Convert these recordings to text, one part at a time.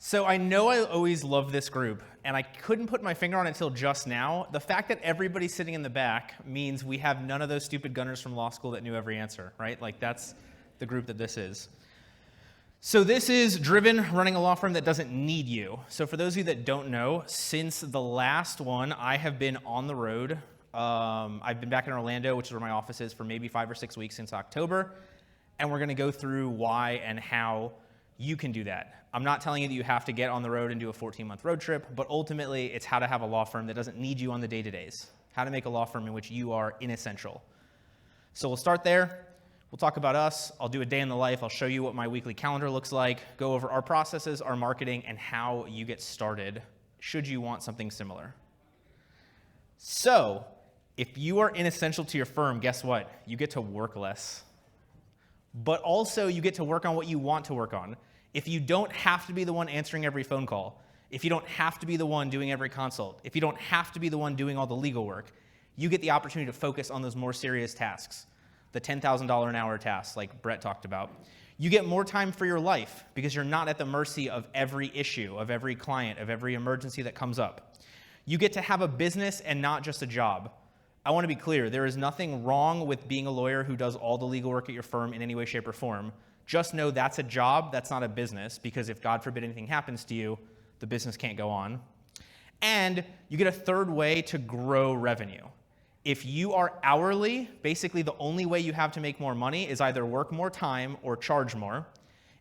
So I know I always loved this group, and I couldn't put my finger on it until just now. The fact that everybody's sitting in the back means we have none of those stupid gunners from law school that knew every answer, right? Like, that's the group that this is. So this is Driven, running a law firm that doesn't need you. So for those of you that don't know, since the last one, I have been on the road. I've been back in Orlando, which is where my office is, for maybe 5 or 6 weeks since October. And we're going to go through why and how you can do that. I'm not telling you that you have to get on the road and do a 14-month road trip, but ultimately it's how to have a law firm that doesn't need you on the day-to-days. How to make a law firm in which you are inessential. So we'll start there. We'll talk about us. I'll do a day in the life. I'll show you what my weekly calendar looks like, go over our processes, our marketing, and how you get started should you want something similar. So if you are inessential to your firm, guess what? You get to work less. But also you get to work on what you want to work on. If you don't have to be the one answering every phone call, if you don't have to be the one doing every consult, if you don't have to be the one doing all the legal work, you get the opportunity to focus on those more serious tasks, the $10,000 an hour tasks like Brett talked about. You get more time for your life because you're not at the mercy of every issue, of every client, of every emergency that comes up. You get to have a business and not just a job. I want to be clear, there is nothing wrong with being a lawyer who does all the legal work at your firm in any way, shape, or form. Just know that's a job, that's not a business, because if God forbid anything happens to you, the business can't go on. And you get a third way to grow revenue. If you are hourly, basically the only way you have to make more money is either work more time or charge more.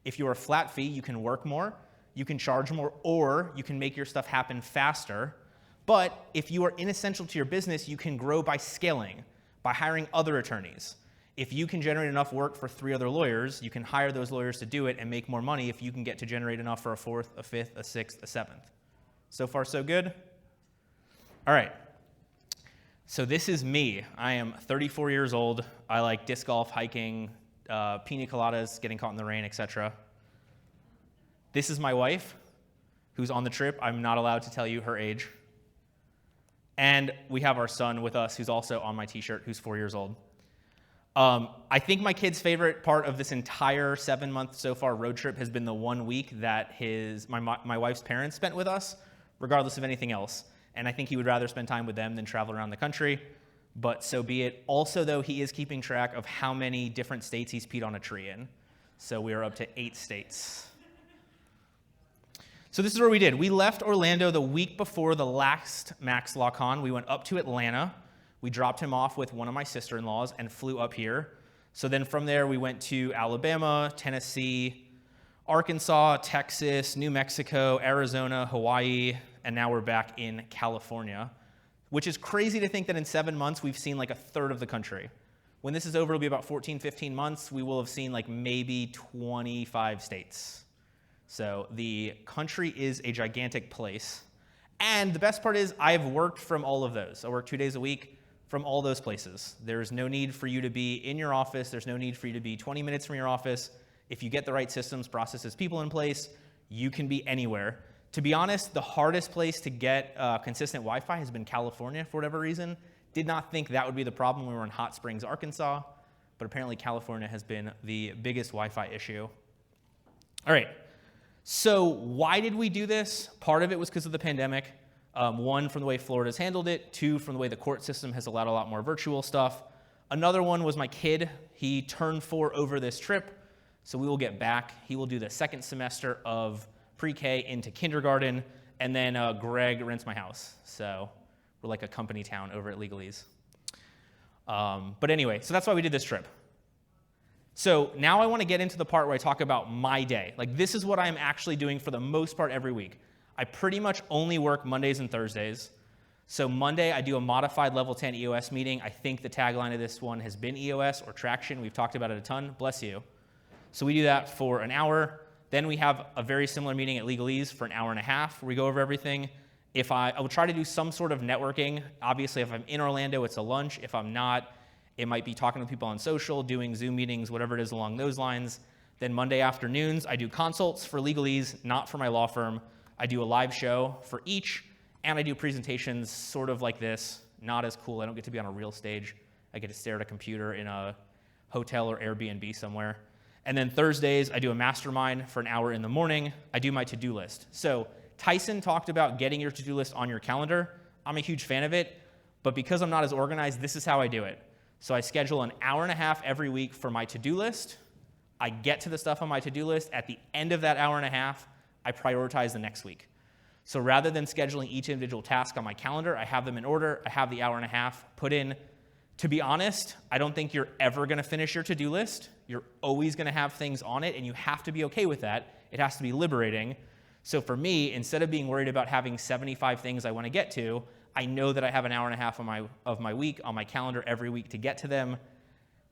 If you're a flat fee, you can work more, you can charge more, or you can make your stuff happen faster. But if you are inessential to your business, you can grow by scaling, by hiring other attorneys. If you can generate enough work for 3 other lawyers, you can hire those lawyers to do it and make more money if you can get to generate enough for a 4th, a 5th, a 6th, a 7th. So far, so good? All right. So this is me. I am 34 years old. I like disc golf, hiking, pina coladas, getting caught in the rain, etc. This is my wife, who's on the trip. I'm not allowed to tell you her age. And we have our son with us, who's also on my t-shirt, who's 4 years old. I think my kid's favorite part of this entire 7-month so far road trip has been the 1 week that my wife's parents spent with us, regardless of anything else. And I think he would rather spend time with them than travel around the country, but so be it. Also, though, he is keeping track of how many different states he's peed on a tree in. So we are up to 8 states. So this is what we did. We left Orlando the week before the last Max Law Con. We went up to Atlanta. We dropped him off with one of my sister-in-laws and flew up here. So then from there, we went to Alabama, Tennessee, Arkansas, Texas, New Mexico, Arizona, Hawaii, and now we're back in California, which is crazy to think that in 7 months, we've seen like a third of the country. When this is over, it'll be about 14, 15 months. We will have seen like maybe 25 states. So the country is a gigantic place. And the best part is I've worked from all of those. I work 2 days a week from all those places. There's no need for you to be in your office. There's no need for you to be 20 minutes from your office. If you get the right systems, processes, people in place, you can be anywhere. To be honest, the hardest place to get consistent Wi-Fi has been California for whatever reason. Did not think that would be the problem when we were in Hot Springs, Arkansas, but apparently California has been the biggest Wi-Fi issue. All right, so why did we do this? Part of it was because of the pandemic. 1, from the way Florida's handled it. 2, from the way the court system has allowed a lot more virtual stuff. Another one was my kid. He turned 4 over this trip, so we will get back. He will do the 2nd semester of pre-K into kindergarten, and then Greg rents my house. So we're like a company town over at Legalese. But anyway, so that's why we did this trip. So now I want to get into the part where I talk about my day. Like, this is what I'm actually doing for the most part every week. I pretty much only work Mondays and Thursdays. So Monday, I do a modified level 10 EOS meeting. I think the tagline of this one has been EOS or traction. We've talked about it a ton. Bless you. So we do that for an hour. Then we have a very similar meeting at Legalese for an hour and a half where we go over everything. I will try to do some sort of networking. Obviously, if I'm in Orlando, it's a lunch. If I'm not, it might be talking to people on social, doing Zoom meetings, whatever it is along those lines. Then Monday afternoons, I do consults for Legalese, not for my law firm. I do a live show for each, and I do presentations sort of like this. Not as cool. I don't get to be on a real stage. I get to stare at a computer in a hotel or Airbnb somewhere. And then Thursdays, I do a mastermind for an hour in the morning. I do my to-do list. So Tyson talked about getting your to-do list on your calendar. I'm a huge fan of it, but because I'm not as organized, this is how I do it. So I schedule an hour and a half every week for my to-do list. I get to the stuff on my to-do list. At the end of that hour and a half, I prioritize the next week. So rather than scheduling each individual task on my calendar, I have them in order. I have the hour and a half put in. To be honest, I don't think you're ever going to finish your to-do list. You're always going to have things on it, and you have to be okay with that. It has to be liberating. So for me, instead of being worried about having 75 things I want to get to, I know that I have an hour and a half of my week on my calendar every week to get to them,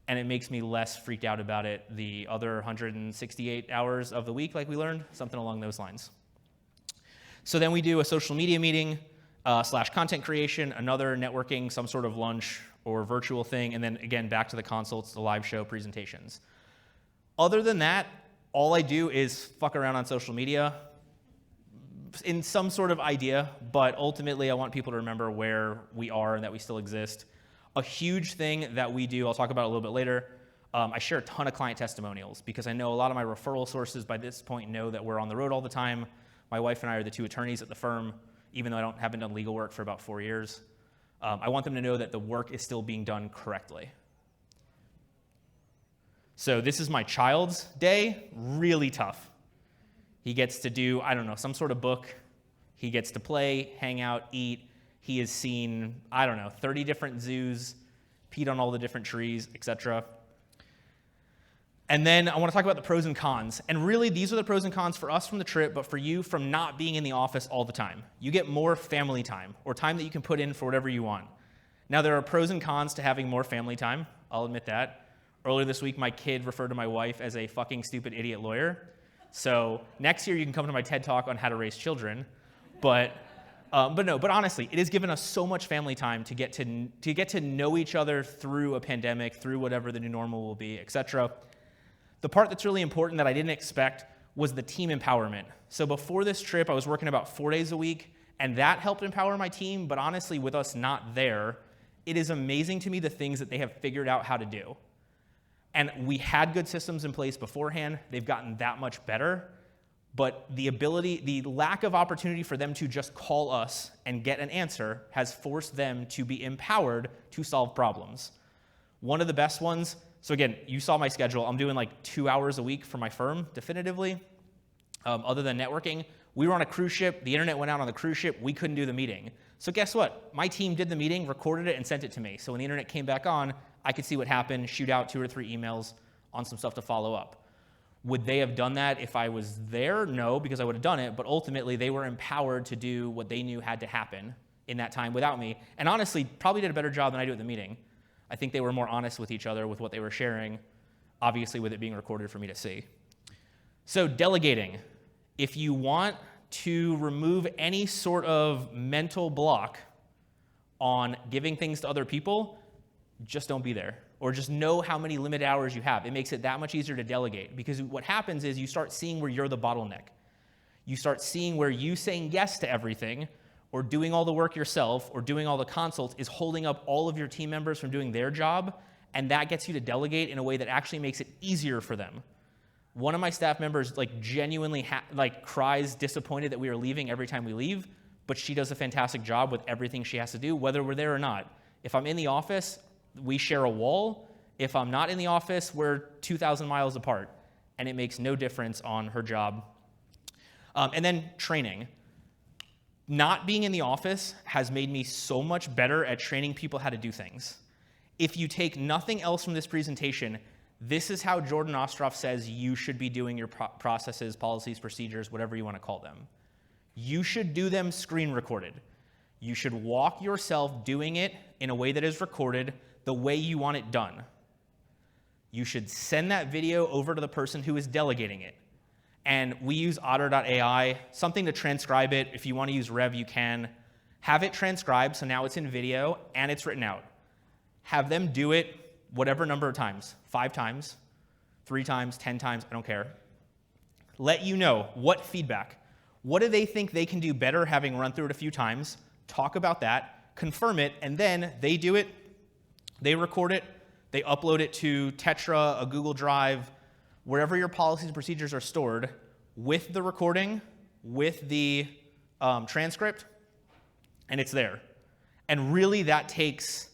and it makes me less freaked out about it the other 168 hours of the week, like we learned, something along those lines. So then we do a social media meeting / content creation, another networking, some sort of lunch or virtual thing, and then again, back to the consults, the live show presentations. Other than that, all I do is fuck around on social media in some sort of idea, but ultimately I want people to remember where we are and that we still exist. A huge thing that we do, I'll talk about it a little bit later, I share a ton of client testimonials because I know a lot of my referral sources by this point know that we're on the road all the time. My wife and I are the two attorneys at the firm, even though I haven't done legal work for about 4 years. I want them to know that the work is still being done correctly. So this is my child's day, really tough. He gets to do, I don't know, some sort of book. He gets to play, hang out, eat. He has seen, 30 different zoos, peed on all the different trees, etc. And then I want to talk about the pros and cons. And really, these are the pros and cons for us from the trip, but for you from not being in the office all the time. You get more family time, or time that you can put in for whatever you want. Now, there are pros and cons to having more family time. I'll admit that. Earlier this week, my kid referred to my wife as a fucking stupid idiot lawyer. So next year, you can come to my TED Talk on how to raise children. But honestly, it has given us so much family time to get to know each other through a pandemic, through whatever the new normal will be, etc. The part that's really important that I didn't expect was the team empowerment. So before this trip, I was working about 4 days a week, and that helped empower my team. But honestly, with us not there, it is amazing to me the things that they have figured out how to do. And we had good systems in place beforehand. They've gotten that much better. But the lack of opportunity for them to just call us and get an answer has forced them to be empowered to solve problems. One of the best ones, so again, you saw my schedule. I'm doing like 2 hours a week for my firm, definitively. Other than networking, we were on a cruise ship. The internet went out on the cruise ship. We couldn't do the meeting. So guess what? My team did the meeting, recorded it, and sent it to me. So when the internet came back on, I could see what happened, shoot out 2 or 3 emails on some stuff to follow up. Would they have done that if I was there? No, because I would have done it. But ultimately, they were empowered to do what they knew had to happen in that time without me. And honestly, probably did a better job than I do at the meeting. I think they were more honest with each other with what they were sharing, obviously with it being recorded for me to see. So delegating. If you want to remove any sort of mental block on giving things to other people, just don't be there. Or just know how many limited hours you have. It makes it that much easier to delegate. Because what happens is you start seeing where you're the bottleneck. You start seeing where you saying yes to everything, or doing all the work yourself, or doing all the consults is holding up all of your team members from doing their job, and that gets you to delegate in a way that actually makes it easier for them. One of my staff members genuinely cries disappointed that we are leaving every time we leave, but she does a fantastic job with everything she has to do, whether we're there or not. If I'm in the office, we share a wall. If I'm not in the office, we're 2,000 miles apart, and it makes no difference on her job. And then training. Not being in the office has made me so much better at training people how to do things. If you take nothing else from this presentation, this is how Jordan Ostroff says you should be doing your processes, policies, procedures, whatever you want to call them. You should do them screen recorded. You should walk yourself doing it in a way that is recorded the way you want it done. You should send that video over to the person who is delegating it. And we use otter.ai, something to transcribe it. If you want to use Rev, you can. Have it transcribed, so now it's in video and it's written out. Have them do it whatever number of times, 5 times, 3 times, 10 times, I don't care. Let you know what feedback. What do they think they can do better having run through it a few times? Talk about that, confirm it, and then they do it, they record it, they upload it to Tetra, a Google Drive, wherever your policies and procedures are stored, with the recording, with the transcript, and it's there. And really that takes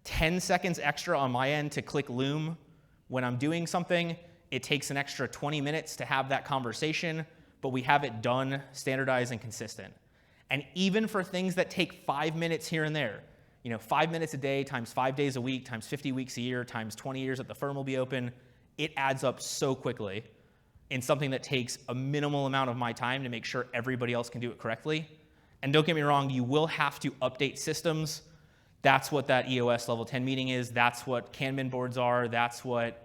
10 seconds extra on my end to click Loom when I'm doing something. It takes an extra 20 minutes to have that conversation, but we have it done, standardized, and consistent. And even for things that take 5 minutes here and there, 5 minutes a day times 5 days a week times 50 weeks a year times 20 years that the firm will be open, it adds up so quickly in something that takes a minimal amount of my time to make sure everybody else can do it correctly. And don't get me wrong, you will have to update systems. That's what that EOS level 10 meeting is. That's what Kanban boards are. That's what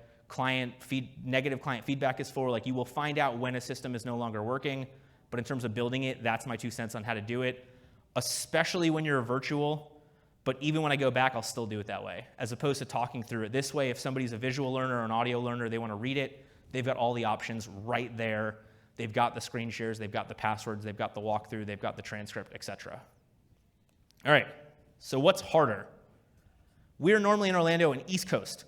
negative client feedback is for. Like, you will find out when a system is no longer working. But in terms of building it, that's my 2 cents on how to do it, especially when you're virtual. But even when I go back, I'll still do it that way, as opposed to talking through it. This way, if somebody's a visual learner or an audio learner, they want to read it, they've got all the options right there. They've got the screen shares, they've got the passwords, they've got the walkthrough, they've got the transcript, etc. All right, so what's harder? We're normally in Orlando and East Coast.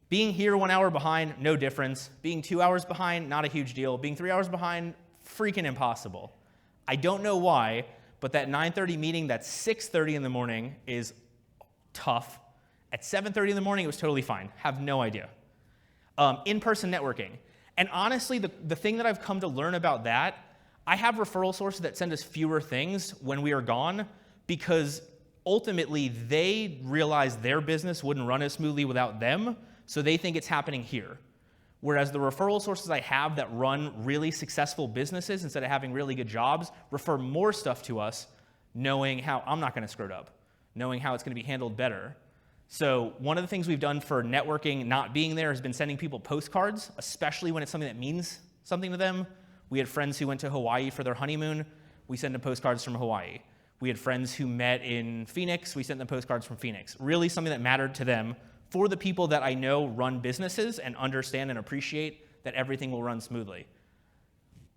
Being here 1 hour behind, no difference. Being 2 hours behind, not a huge deal. Being 3 hours behind, freaking impossible. I don't know why, but that 9:30 meeting, that's 6:30 in the morning, is tough. At 7:30 in the morning, it was totally fine. Have no idea. In-person networking. And honestly, the thing that I've come to learn about that, I have referral sources that send us fewer things when we are gone, because ultimately they realize their business wouldn't run as smoothly without them, so they think it's happening here. Whereas the referral sources I have that run really successful businesses, instead of having really good jobs, refer more stuff to us, knowing how I'm not going to screw it up, knowing how it's going to be handled better. So one of the things we've done for networking not being there has been sending people postcards, especially when it's something that means something to them. We had friends who went to Hawaii for their honeymoon. We sent them postcards from Hawaii. We had friends who met in Phoenix. We sent them postcards from Phoenix. Really something that mattered to them, for the people that I know run businesses and understand and appreciate that everything will run smoothly.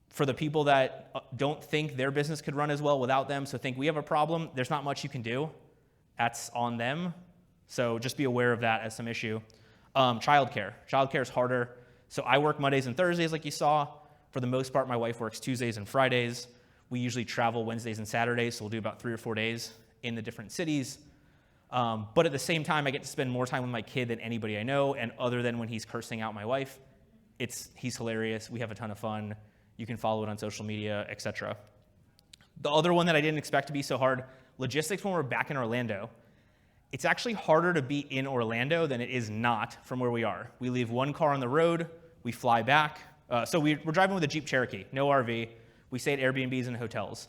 For the people that don't think their business could run as well without them, so think we have a problem, there's not much you can do. That's on them. So just be aware of that as some issue. Childcare. Childcare is harder. So I work Mondays and Thursdays, like you saw. For the most part, my wife works Tuesdays and Fridays. We usually travel Wednesdays and Saturdays, so we'll do about 3 or 4 days in the different cities. But at the same time, I get to spend more time with my kid than anybody I know, and other than when he's cursing out my wife, he's hilarious. We have a ton of fun. You can follow it on social media, etc. The other one that I didn't expect to be so hard, logistics when we're back in Orlando. It's actually harder to be in Orlando than it is not from where we are. We leave one car on the road, we fly back. So we're driving with a Jeep Cherokee, no RV. We stay at Airbnbs and hotels.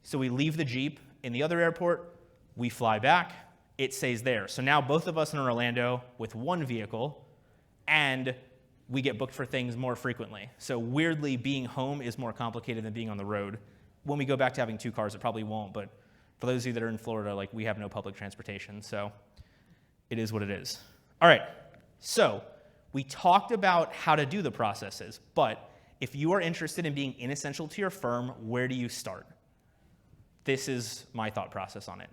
So we leave the Jeep in the other airport, we fly back, it stays there. So now both of us in Orlando with one vehicle, and we get booked for things more frequently. So weirdly, being home is more complicated than being on the road. When we go back to having 2 cars, it probably won't, but for those of you that are in Florida, like, we have no public transportation, so it is what it is. All right, so we talked about how to do the processes, but if you are interested in being inessential to your firm, where do you start? This is my thought process on it.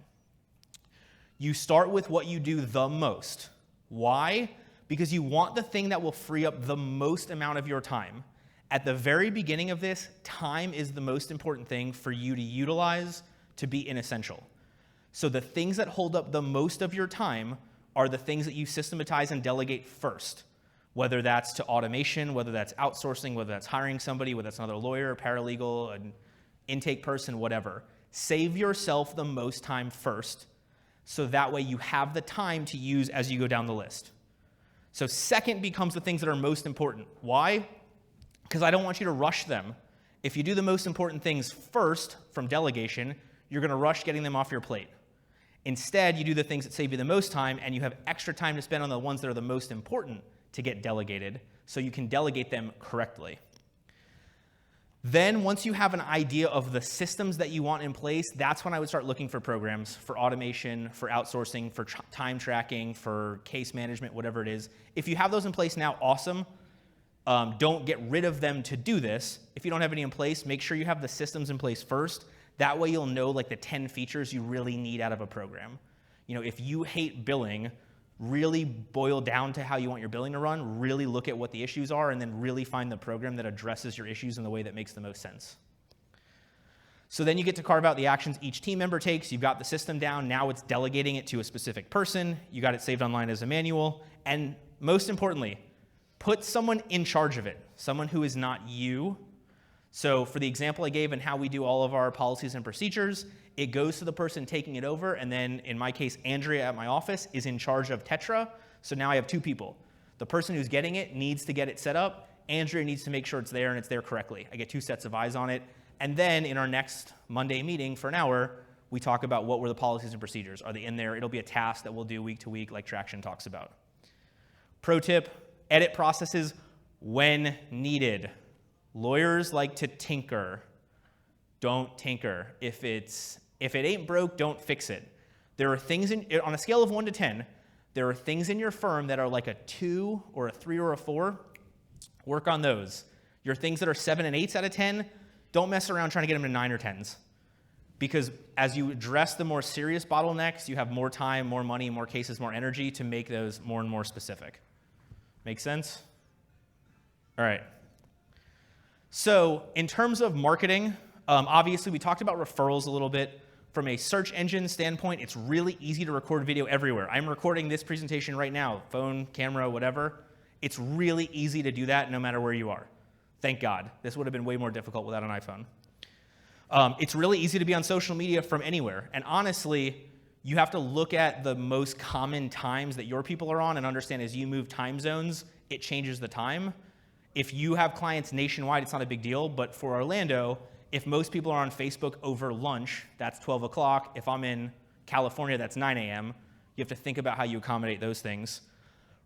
You start with what you do the most. Why? Because you want the thing that will free up the most amount of your time. At the very beginning of this, time is the most important thing for you to utilize to be inessential. So the things that hold up the most of your time are the things that you systematize and delegate first, whether that's to automation, whether that's outsourcing, whether that's hiring somebody, whether that's another lawyer, paralegal, an intake person, whatever. Save yourself the most time first, so that way you have the time to use as you go down the list. So second becomes the things that are most important. Why? Because I don't want you to rush them. If you do the most important things first from delegation, you're going to rush getting them off your plate. Instead, you do the things that save you the most time, and you have extra time to spend on the ones that are the most important to get delegated, so you can delegate them correctly. Then, once you have an idea of the systems that you want in place, that's when I would start looking for programs for automation, for outsourcing, for time tracking, for case management, whatever it is. If you have those in place now, awesome. Don't get rid of them to do this. If you don't have any in place, make sure you have the systems in place first. That way you'll know like the 10 features you really need out of a program. If you hate billing, really boil down to how you want your billing to run, really look at what the issues are, and then really find the program that addresses your issues in the way that makes the most sense. So then you get to carve out the actions each team member takes. You've got the system down. Now it's delegating it to a specific person. You got it saved online as a manual. And most importantly, put someone in charge of it, someone who is not you. So for the example I gave and how we do all of our policies and procedures, it goes to the person taking it over, and then in my case, Andrea at my office is in charge of Tetra. So now I have two people. The person who's getting it needs to get it set up. Andrea needs to make sure it's there and it's there correctly. I get two sets of eyes on it. And then in our next Monday meeting for an hour, we talk about what were the policies and procedures. Are they in there? It'll be a task that we'll do week to week like Traction talks about. Pro tip, edit processes when needed. Lawyers like to tinker. Don't tinker. If it ain't broke, don't fix it. There are things on a scale of 1 to 10, there are things in your firm that are like a 2 or a 3 or a 4. Work on those. Your things that are 7 and 8s out of 10, don't mess around trying to get them to 9 or 10s. Because as you address the more serious bottlenecks, you have more time, more money, more cases, more energy to make those more and more specific. Make sense? All right. So in terms of marketing, obviously we talked about referrals a little bit. From a search engine standpoint, it's really easy to record video everywhere. I'm recording this presentation right now, phone, camera, whatever. It's really easy to do that no matter where you are. Thank God. This would have been way more difficult without an iPhone. It's really easy to be on social media from anywhere. And honestly, you have to look at the most common times that your people are on and understand as you move time zones, it changes the time. If you have clients nationwide, it's not a big deal. But for Orlando, if most people are on Facebook over lunch, that's 12 o'clock. If I'm in California, that's 9 a.m. You have to think about how you accommodate those things.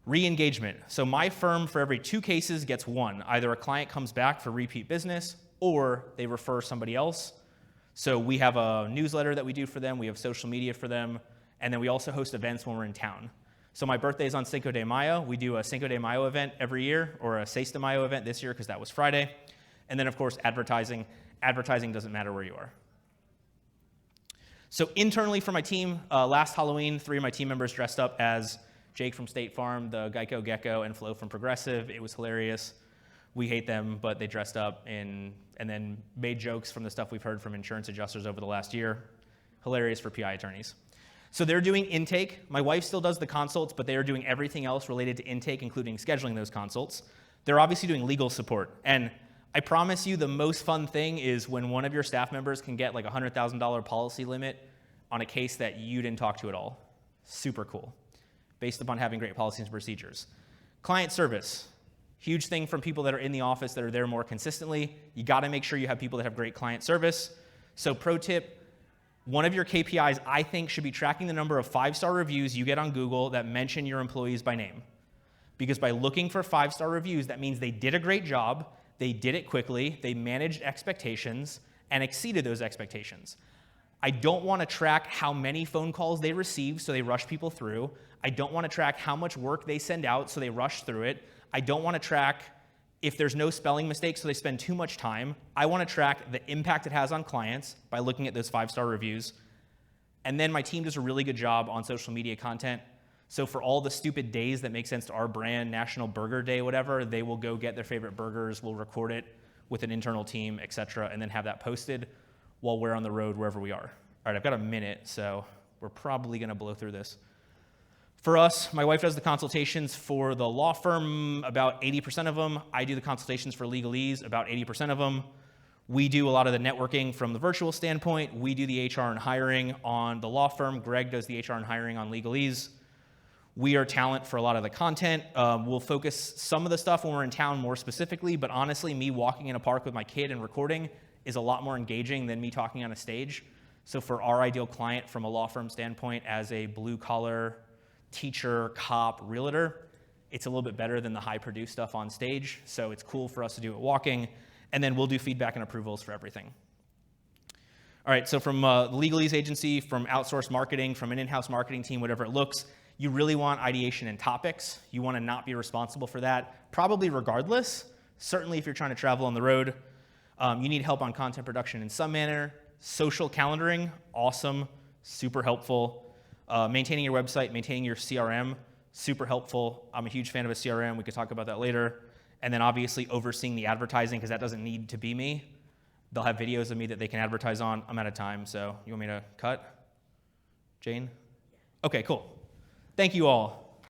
Re-engagement. So my firm, for every 2 cases, gets 1. Either a client comes back for repeat business, or they refer somebody else. So we have a newsletter that we do for them. We have social media for them. And then we also host events when we're in town. So my birthday is on Cinco de Mayo. We do a Cinco de Mayo event every year, or a 6 de Mayo event this year because that was Friday. And then, of course, advertising. Advertising doesn't matter where you are. So internally for my team, last Halloween, 3 of my team members dressed up as Jake from State Farm, the Geico Gecko, and Flo from Progressive. It was hilarious. We hate them, but they dressed up and then made jokes from the stuff we've heard from insurance adjusters over the last year. Hilarious for PI attorneys. So they're doing intake. My wife still does the consults, but they are doing everything else related to intake, including scheduling those consults. They're obviously doing legal support. And I promise you the most fun thing is when one of your staff members can get like a $100,000 policy limit on a case that you didn't talk to at all. Super cool, based upon having great policies and procedures. Client service, huge thing from people that are in the office that are there more consistently. You gotta make sure you have people that have great client service. So pro tip, one of your KPIs I think should be tracking the number of 5-star reviews you get on Google that mention your employees by name. Because by looking for 5-star reviews, that means they did a great job, they did it quickly, they managed expectations, and exceeded those expectations. I don't want to track how many phone calls they receive, so they rush people through. I don't want to track how much work they send out, so they rush through it. I don't want to track if there's no spelling mistakes, so they spend too much time. I want to track the impact it has on clients by looking at those 5-star reviews. And then my team does a really good job on social media content. So for all the stupid days that make sense to our brand, National Burger Day, whatever, they will go get their favorite burgers, we'll record it with an internal team, et cetera, and then have that posted while we're on the road wherever we are. All right, I've got a minute, so we're probably gonna blow through this. For us, my wife does the consultations for the law firm, about 80% of them. I do the consultations for legalese, about 80% of them. We do a lot of the networking from the virtual standpoint. We do the HR and hiring on the law firm. Greg does the HR and hiring on legalese. We are talent for a lot of the content. We'll focus some of the stuff when we're in town more specifically, but honestly, me walking in a park with my kid and recording is a lot more engaging than me talking on a stage. So for our ideal client from a law firm standpoint, as a blue-collar teacher, cop, realtor, it's a little bit better than the high-produced stuff on stage, so it's cool for us to do it walking, and then we'll do feedback and approvals for everything. All right, so from the legalese agency, from outsourced marketing, from an in-house marketing team, whatever it looks, you really want ideation and topics. You want to not be responsible for that, probably regardless. Certainly if you're trying to travel on the road. You need help on content production in some manner. Social calendaring, awesome, super helpful. Maintaining your website, maintaining your CRM, super helpful. I'm a huge fan of a CRM. We could talk about that later. And then obviously overseeing the advertising, because that doesn't need to be me. They'll have videos of me that they can advertise on. I'm out of time, so you want me to cut? Jane? Okay, cool. Thank you all.